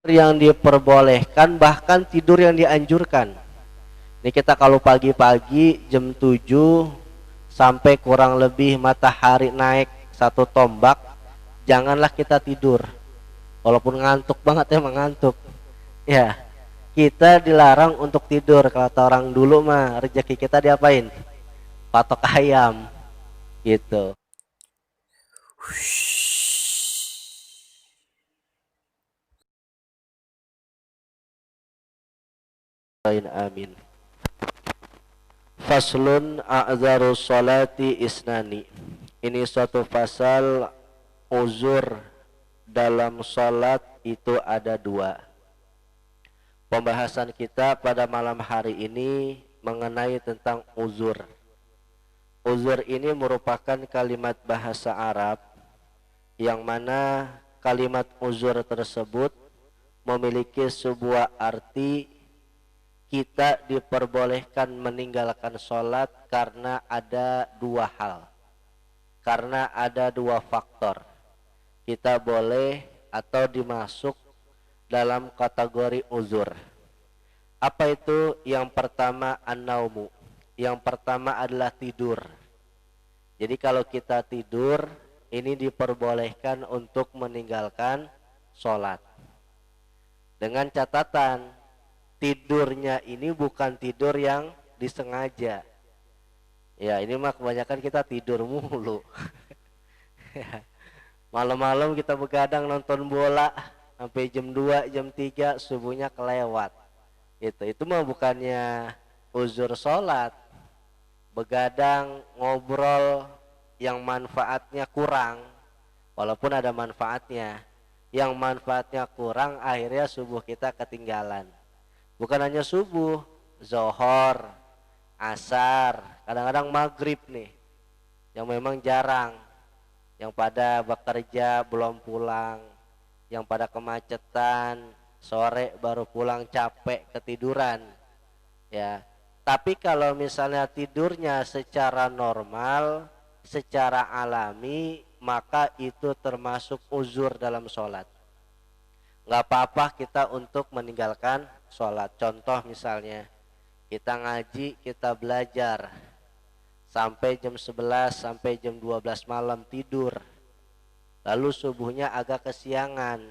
yang diperbolehkan, bahkan tidur yang dianjurkan. Ini kita kalau pagi-pagi jam 7 sampai kurang lebih matahari naik 1 tombak, janganlah kita tidur. Walaupun ngantuk banget, emang ngantuk. Ya, kita dilarang untuk tidur. Kalau kata orang dulu mah rezeki kita diapain? Patok ayam gitu. Amin. Faslun a'zaru sholati isnani. Ini suatu pasal uzur dalam sholat itu ada 2. Pembahasan kita pada malam hari ini mengenai tentang uzur. Uzur ini merupakan kalimat bahasa Arab yang mana kalimat uzur tersebut memiliki sebuah arti kita diperbolehkan meninggalkan sholat karena ada 2 hal. Karena ada 2 faktor. Kita boleh atau dimasuk dalam kategori uzur. Apa itu? Yang pertama an-naumu. Yang pertama adalah tidur. Jadi kalau kita tidur, ini diperbolehkan untuk meninggalkan sholat. Dengan catatan, tidurnya ini bukan tidur yang disengaja. Ya, ini mah kebanyakan kita tidur mulu. Malam-malam kita begadang nonton bola sampai jam 2, jam 3, subuhnya kelewat. Itu mah bukannya uzur sholat. Begadang, ngobrol yang manfaatnya kurang, walaupun ada manfaatnya, yang manfaatnya kurang, akhirnya subuh kita ketinggalan. Bukan hanya subuh, zohor, asar, kadang-kadang maghrib nih, yang memang jarang, yang pada bekerja belum pulang, yang pada kemacetan, sore baru pulang capek ketiduran, ya. Tapi kalau misalnya tidurnya secara normal, secara alami, maka itu termasuk uzur dalam sholat. Nggak apa-apa kita untuk meninggalkan sholat. Contoh misalnya, kita ngaji, kita belajar sampai jam 11, sampai jam 12 malam tidur. Lalu subuhnya agak kesiangan.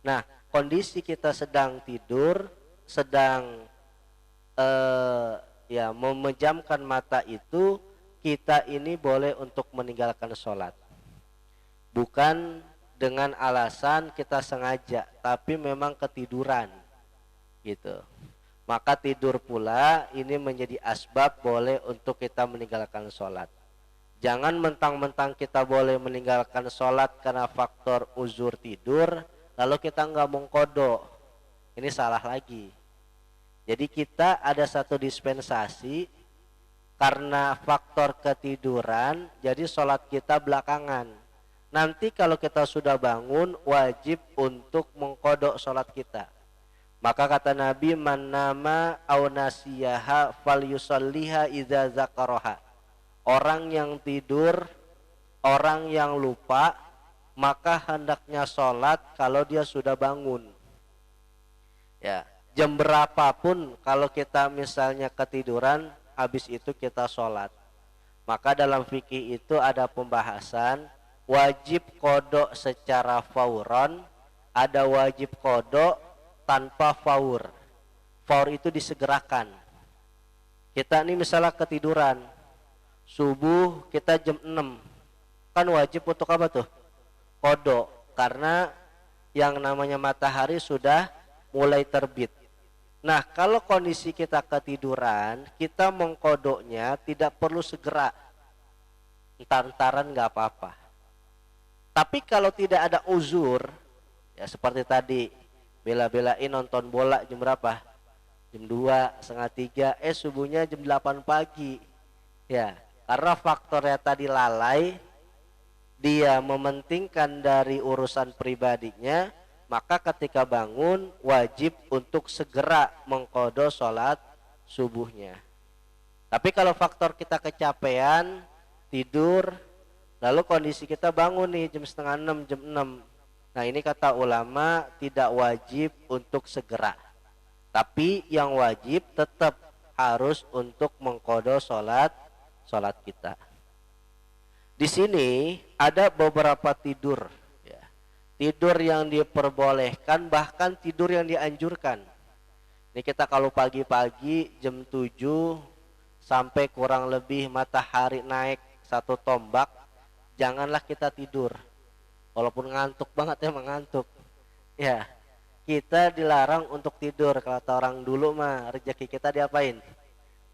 Nah, kondisi kita sedang tidur, sedang memejamkan mata itu, kita ini boleh untuk meninggalkan sholat. Bukan dengan alasan kita sengaja, tapi memang ketiduran gitu. Maka tidur pula ini menjadi asbab boleh untuk kita meninggalkan sholat. Jangan mentang-mentang kita boleh meninggalkan sholat karena faktor uzur tidur, lalu kita nggak mengkodok. Ini salah lagi. Jadi kita ada satu dispensasi karena faktor ketiduran, jadi sholat kita belakangan. Nanti kalau kita sudah bangun, wajib untuk mengkodok sholat kita. Maka kata Nabi, man nama aw nasiyaha falyusalliha idza zakaroha. Orang yang tidur, orang yang lupa, maka hendaknya sholat kalau dia sudah bangun. Ya. Jam berapapun kalau kita misalnya ketiduran, habis itu kita sholat. Maka dalam fikih itu ada pembahasan wajib kodok secara fauron, ada wajib kodok tanpa faur. Faur itu disegerakan. Kita ini misalnya ketiduran, subuh kita jam 6, kan wajib untuk apa tuh? Kodok, karena yang namanya matahari sudah mulai terbit. Nah, kalau kondisi kita ketiduran, kita mengkodoknya tidak perlu segera. Entar-entaran nggak apa-apa. Tapi kalau tidak ada uzur, ya seperti tadi, bela-belain nonton bola jam berapa? Jam 2, setengah 3, subuhnya jam 8 pagi. Ya, karena faktornya tadi lalai, dia mementingkan dari urusan pribadinya, maka ketika bangun wajib untuk segera mengqadha sholat subuhnya. Tapi kalau faktor kita kecapean, tidur, lalu kondisi kita bangun nih jam setengah 6, jam 6, Nah ini kata ulama tidak wajib untuk segera. Tapi yang wajib tetap harus untuk mengqadha sholat kita. Di sini ada beberapa tidur, ya. Tidur yang diperbolehkan, bahkan tidur yang dianjurkan. Ini kita kalau pagi-pagi jam 7 sampai kurang lebih matahari naik 1 tombak, janganlah kita tidur. Walaupun ngantuk banget, emang ngantuk. Ya, kita dilarang untuk tidur. Kalau kata orang dulu mah rezeki kita diapain?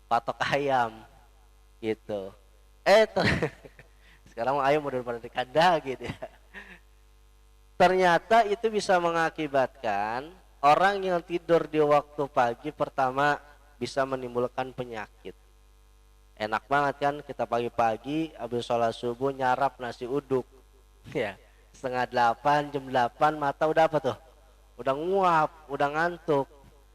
Patok ayam gitu. Sekarang ayam udah pada di kandang gitu ya. Ternyata itu bisa mengakibatkan orang yang tidur di waktu pagi, pertama bisa menimbulkan penyakit. Enak banget kan kita pagi-pagi habis sholat subuh nyarap nasi uduk, ya 7:30 jam 8 mata udah apa tuh? Udah nguap, udah ngantuk.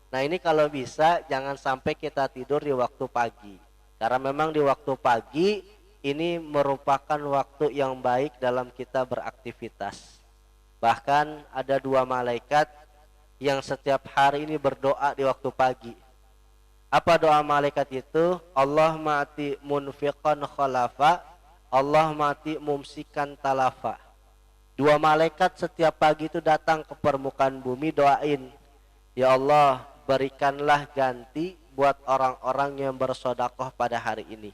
Nah ini kalau bisa jangan sampai kita tidur di waktu pagi, karena memang di waktu pagi ini merupakan waktu yang baik dalam kita beraktivitas. Bahkan ada 2 malaikat yang setiap hari ini berdoa di waktu pagi. Apa doa malaikat itu? Allah mati munfiqan khalafa, Allah mati mumsikan talafa. 2 malaikat setiap pagi itu datang ke permukaan bumi doain, ya Allah berikanlah ganti buat orang-orang yang bersedekah pada hari ini.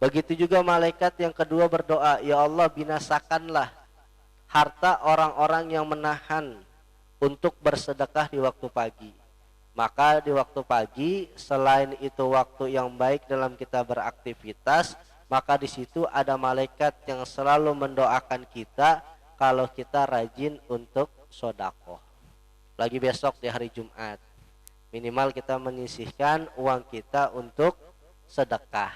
Begitu juga malaikat yang kedua berdoa, ya Allah binasakanlah harta orang-orang yang menahan untuk bersedekah di waktu pagi. Maka di waktu pagi selain itu waktu yang baik dalam kita beraktivitas, maka di situ ada malaikat yang selalu mendoakan kita kalau kita rajin untuk sedekah. Lagi besok di hari Jumat, minimal kita menyisihkan uang kita untuk sedekah.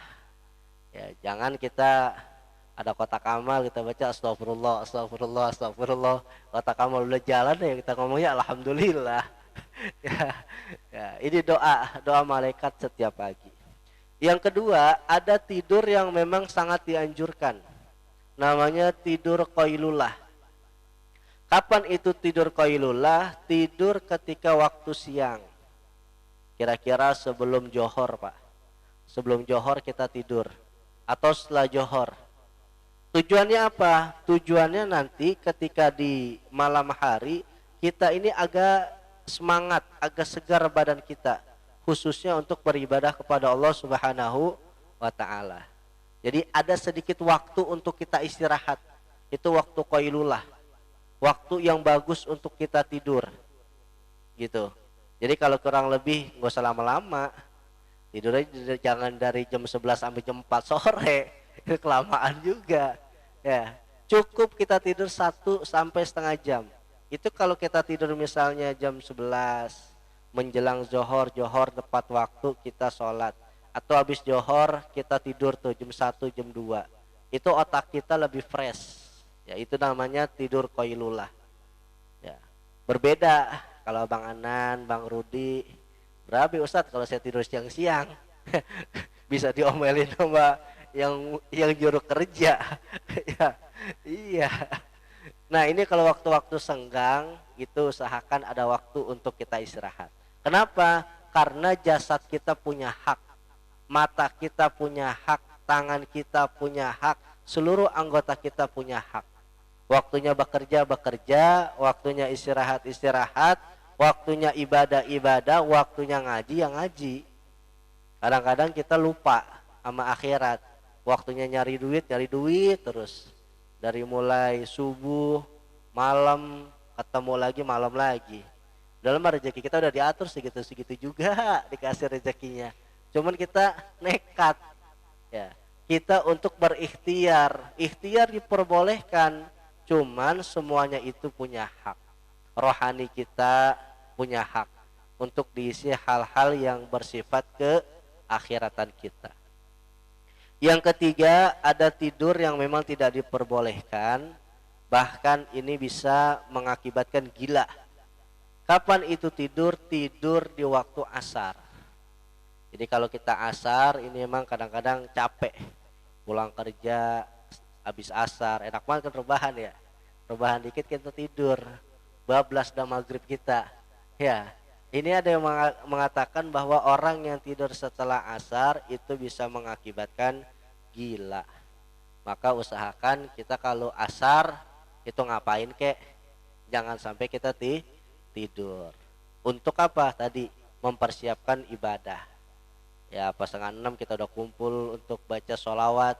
Ya, jangan kita ada kotak amal kita baca astagfirullah, astagfirullah, astagfirullah. Kotak amal udah jalan ya kita ngomongnya alhamdulillah. Ya, ini doa malaikat setiap pagi. Yang kedua, ada tidur yang memang sangat dianjurkan. Namanya tidur qailullah. Kapan itu tidur qailullah? Tidur ketika waktu siang. Kira-kira sebelum johor, Pak. Sebelum johor kita tidur. Atau setelah johor. Tujuannya apa? Tujuannya nanti ketika di malam hari kita ini agak semangat, agak segar badan kita, khususnya untuk beribadah kepada Allah Subhanahu wa taala. Jadi ada sedikit waktu untuk kita istirahat. Itu waktu qailullah. Waktu yang bagus untuk kita tidur. Gitu. Jadi kalau kurang lebih enggak usah lama-lama. Tidurnya jangan dari jam 11 sampai jam 4 sore, itu kelamaan juga. Ya, cukup kita tidur 1 sampai setengah jam. Itu kalau kita tidur misalnya jam 11 menjelang johor tepat waktu kita sholat. Atau habis johor kita tidur tuh jam 1 jam 2. Itu otak kita lebih fresh. Ya, itu namanya tidur qailullah. Ya. Berbeda kalau Bang Anan, Bang Rudi, berapa Ustadz kalau saya tidur siang-siang bisa diomelin sama yang juru kerja. Ya, iya. Nah ini kalau waktu-waktu senggang itu usahakan ada waktu untuk kita istirahat. Kenapa? Karena jasad kita punya hak, mata kita punya hak, tangan kita punya hak, seluruh anggota kita punya hak. Waktunya bekerja, waktunya istirahat, waktunya ibadah, waktunya ngaji, yang ngaji. Kadang-kadang kita lupa sama akhirat. Waktunya nyari duit terus. Dari mulai subuh, malam, ketemu lagi, malam lagi. Dalam rezeki kita udah diatur segitu-segitu juga dikasih rezekinya. Cuman kita nekat. Ya, kita untuk berikhtiar. Ikhtiar diperbolehkan. Cuman semuanya itu punya hak. Rohani kita punya hak untuk diisi hal-hal yang bersifat keakhiratan kita. Yang ketiga, ada tidur yang memang tidak diperbolehkan, bahkan ini bisa mengakibatkan gila. Kapan itu tidur? Tidur di waktu asar. Jadi kalau kita asar ini memang kadang-kadang capek, pulang kerja habis asar, enak banget kan rebahan ya. rebahan dikit kita tidur, bablas dah maghrib kita. Ya, ini ada yang mengatakan bahwa orang yang tidur setelah asar itu bisa mengakibatkan gila. Maka usahakan kita kalau asar itu ngapain kek, jangan sampai kita tidur. Untuk apa tadi? Mempersiapkan ibadah. Ya pas 5:30 kita udah kumpul untuk baca sholawat.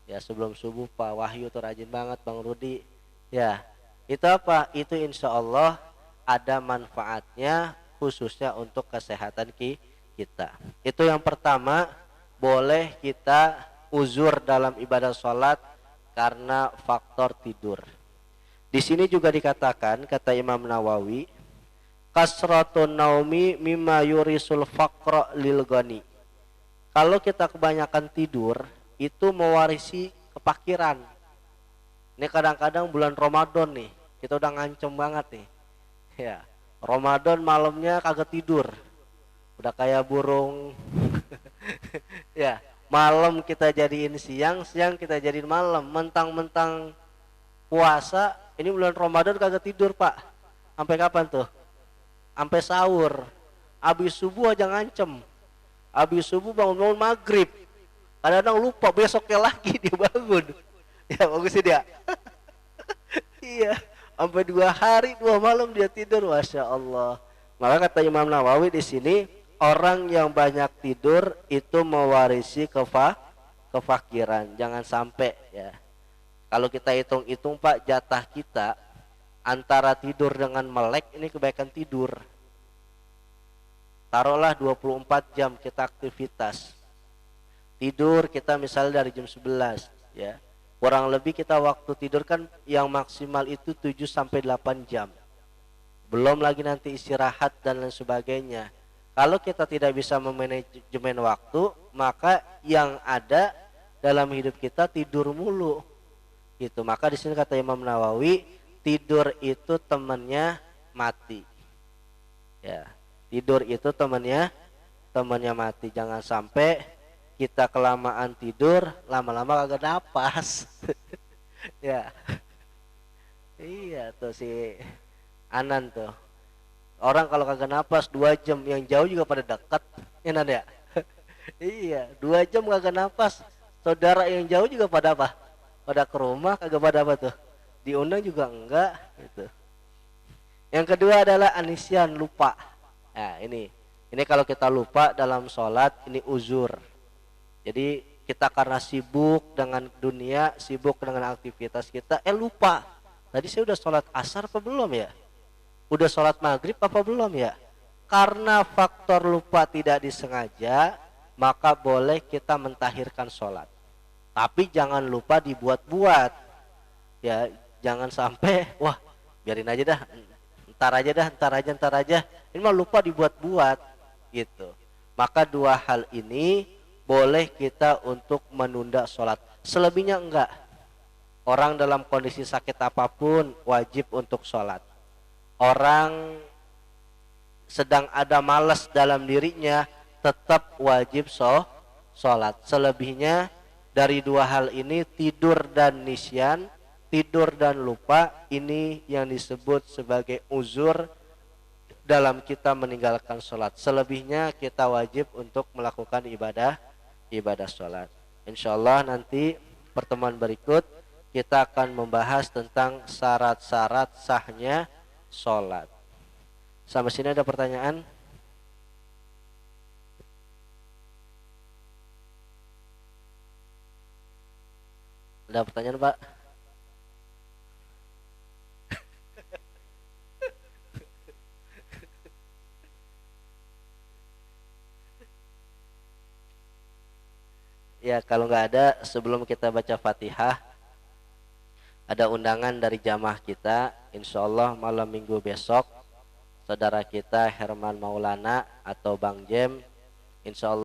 Ya sebelum subuh Pak Wahyu tuh rajin banget, Bang Rudi. Ya itu apa? Itu insya Allah ada manfaatnya khususnya untuk kesehatan kita. Itu yang pertama, boleh kita uzur dalam ibadah sholat karena faktor tidur. Di sini juga dikatakan, kata Imam Nawawi, kasratun naumi mimma yurisul faqra lil ghani. Kalau kita kebanyakan tidur itu mewarisi kepakiran. Ini kadang-kadang bulan Ramadan nih, kita udah ngancem banget nih. Ya, Ramadan malamnya kagak tidur. Udah kayak burung. Ya, malam kita jadiin siang, siang kita jadiin malam. Mentang-mentang puasa, ini bulan Ramadan kagak tidur, Pak. Sampai kapan tuh? Sampai sahur. Habis subuh aja ngancem. Habis subuh bangun-bangun maghrib. Kadang-kadang lupa, besoknya lagi dia bangun. Ya bagus sih dia. Iya, sampai 2 hari 2 malam dia tidur, masya Allah. Maka kata Imam Nawawi di sini, orang yang banyak tidur itu mewarisi kefakiran. Jangan sampai ya. Kalau kita hitung-hitung Pak, jatah kita antara tidur dengan melek ini kebaikan tidur. Taruhlah 24 jam kita aktivitas. Tidur kita misalnya dari jam 11 ya. Kurang lebih kita waktu tidur kan yang maksimal itu 7 sampai 8 jam. Belum lagi nanti istirahat dan lain sebagainya. Kalau kita tidak bisa memanajemen waktu, maka yang ada dalam hidup kita tidur mulu. Gitu. Maka di sini kata Imam Nawawi, tidur itu temannya mati. Ya, tidur itu temannya mati. Jangan sampai kita kelamaan tidur, lama-lama kagak napas. Ya. Iya tuh si Anan tuh. Orang kalau kagak napas 2 jam, yang jauh juga pada dekat. Ya Nan ya. Iya, 2 jam kagak napas. Saudara yang jauh juga pada apa? Pada ke rumah, kagak pada apa tuh? Diundang juga enggak gitu. Yang kedua adalah anisyan, lupa. Nah, ini kalau kita lupa dalam sholat ini uzur. Jadi kita karena sibuk dengan dunia, sibuk dengan aktivitas kita, lupa. Tadi saya udah sholat asar apa belum ya? Udah sholat maghrib apa belum ya? Karena faktor lupa tidak disengaja, maka boleh kita mentahirkan sholat. Tapi jangan lupa dibuat-buat. Ya, jangan sampai wah biarin aja dah, ntar aja. Ini mah lupa dibuat-buat gitu. Maka 2 hal ini boleh kita untuk menunda sholat. Selebihnya enggak. Orang dalam kondisi sakit apapun wajib untuk sholat. Orang sedang ada malas dalam dirinya tetap wajib sholat. Selebihnya dari 2 hal ini, tidur dan nisyan, tidur dan lupa, ini yang disebut sebagai uzur dalam kita meninggalkan sholat. Selebihnya kita wajib untuk melakukan ibadah sholat. Insyaallah nanti pertemuan berikut kita akan membahas tentang syarat-syarat sahnya sholat. Sampai sini ada pertanyaan? Ada pertanyaan Pak? Ya kalau nggak ada, sebelum kita baca Fatihah, ada undangan dari jamaah kita. Insya Allah malam minggu besok, saudara kita Herman Maulana atau Bang Jem, insya Allah